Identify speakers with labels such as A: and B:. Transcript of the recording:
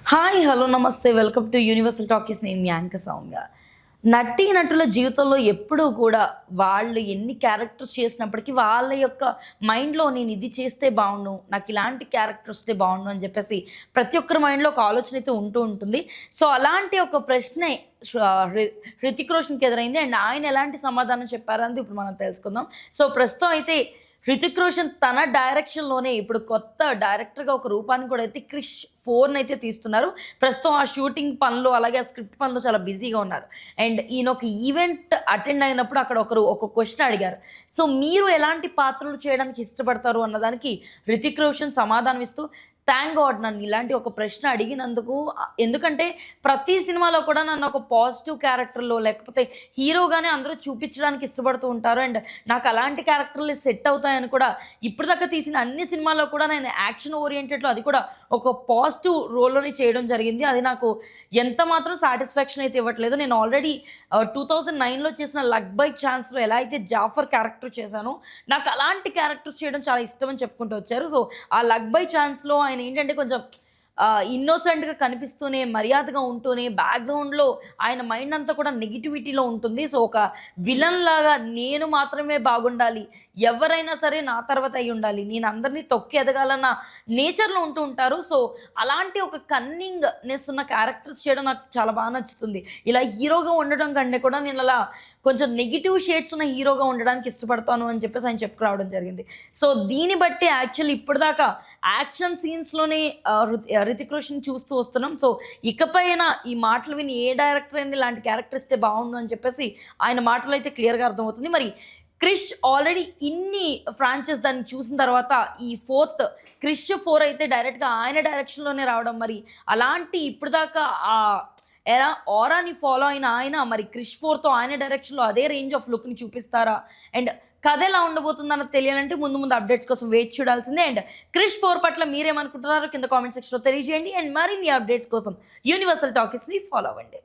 A: Hi hello నమస్తే welcome to universal talkies. నేను మీ anchor Soumya. నటీనటుల జీవితంలో ఎప్పుడూ కూడా వాళ్ళు ఎన్ని క్యారెక్టర్స్ చేసినప్పటికీ వాళ్ళ యొక్క మైండ్లో నేను ఇది చేస్తే బాగుండు, నాకు ఇలాంటి క్యారెక్టర్ వస్తే బాగుండు అని చెప్పేసి ప్రతి ఒక్కరి మైండ్లో ఒక ఆలోచన అయితే ఉంటూ ఉంటుంది. సో అలాంటి ఒక ప్రశ్నే హృతిక్ రోషన్కి ఎదురైంది. అండ్ ఆయన ఎలాంటి సమాధానం చెప్పారని ఇప్పుడు మనం తెలుసుకుందాం. సో ప్రస్తుతం అయితే హృతిక్ రోషన్ తన డైరెక్షన్లోనే ఇప్పుడు కొత్త డైరెక్టర్గా ఒక రూపాన్ని కూడా అయితే క్రిష్ 4 అయితే తీస్తున్నారు. ప్రస్తుతం ఆ షూటింగ్ పనులు అలాగే ఆ స్క్రిప్ట్ పనులు చాలా బిజీగా ఉన్నారు. అండ్ ఈయన ఒక ఈవెంట్ అటెండ్ అయినప్పుడు అక్కడ ఒక క్వశ్చన్ అడిగారు. సో మీరు ఎలాంటి పాత్రలు చేయడానికి ఇష్టపడతారు అన్నదానికి హృతిక్ రోషన్ సమాధానం ఇస్తూ థ్యాంక్ గాడ్ నన్ను ఇలాంటి ఒక ప్రశ్న అడిగినందుకు. ఎందుకంటే ప్రతి సినిమాలో కూడా నన్ను ఒక పాజిటివ్ క్యారెక్టర్లో లేకపోతే హీరోగానే అందరూ చూపించడానికి ఇష్టపడుతూ ఉంటారు. అండ్ నాకు అలాంటి క్యారెక్టర్లు సెట్ అవుతాయని కూడా ఇప్పటిదాకా తీసిన అన్ని సినిమాల్లో కూడా నేను యాక్షన్ ఓరియంటెడ్లో అది కూడా ఒక పాజిటివ్ రోల్లోనే చేయడం జరిగింది. అది నాకు ఎంత మాత్రం సాటిస్ఫాక్షన్ అయితే ఇవ్వట్లేదు. నేను ఆల్రెడీ 2009లో చేసిన లక్ బై ఛాన్స్లో ఎలా అయితే జాఫర్ క్యారెక్టర్ చేశానో నాకు అలాంటి క్యారెక్టర్స్ చేయడం చాలా ఇష్టం అని చెప్పుకుంటూ వచ్చారు. సో ఆ లక్ బై ఛాన్స్లో ఆయన ఏంటంటే కొంచెం ఇన్నోసెంట్గా కనిపిస్తూనే మర్యాదగా ఉంటూనే బ్యాక్గ్రౌండ్లో ఆయన మైండ్ అంతా కూడా నెగిటివిటీలో ఉంటుంది. సో ఒక విలన్ లాగా నేను మాత్రమే బాగుండాలి, ఎవరైనా సరే నా తర్వాత అయి ఉండాలి, నేను అందరినీ తొక్కి ఎదగాలన్న నేచర్లో ఉంటూ ఉంటారు. సో అలాంటి ఒక కన్నింగ్నెస్ ఉన్న క్యారెక్టర్స్ చేయడం నాకు చాలా బాగా నచ్చుతుంది. ఇలా హీరోగా ఉండడం కంటే కూడా నేను అలా కొంచెం నెగిటివ్ షేడ్స్ ఉన్న హీరోగా ఉండడానికి ఇష్టపడతాను అని చెప్పేసి ఆయన చెప్పుకురావడం జరిగింది. సో దీన్ని బట్టి యాక్చువల్లీ ఇప్పటిదాకా యాక్షన్ సీన్స్లోనే హృతిక్ రోషన్ చూస్తూ వస్తున్నాం. సో ఇకపైన ఈ మాటలు విని ఏ డైరెక్టర్ అయినా ఇలాంటి క్యారెక్టర్ ఇస్తే బాగుండు అని చెప్పేసి ఆయన మాటలు అయితే క్లియర్గా అర్థమవుతుంది. మరి క్రిష్ ఆల్రెడీ ఇన్ని ఫ్రాంచైజ్ దాన్ని చూసిన తర్వాత ఈ క్రిష్ 4 అయితే డైరెక్ట్గా ఆయన డైరెక్షన్లోనే రావడం, మరి అలాంటి ఇప్పటిదాకా ఎలా ఆరాని ఫాలో అయిన ఆయన మరి క్రిష్ 4తో ఆయన డైరెక్షన్లో అదే రేంజ్ ఆఫ్ లుక్ని చూపిస్తారా? అండ్ కథ ఎలా ఉండబోతుందన్నది తెలియాలంటే ముందు అప్డేట్స్ కోసం వెయిట్ చూడాల్సిందే. అండ్ క్రిష్ 4 పట్ల మీరేమనుకుంటున్నారో కింద కామెంట్ సెక్షన్లో తెలియజేయండి. అండ్ మరిన్ని అప్డేట్స్ కోసం యూనివర్సల్ టాకీస్ని ఫాలో అవ్వండి.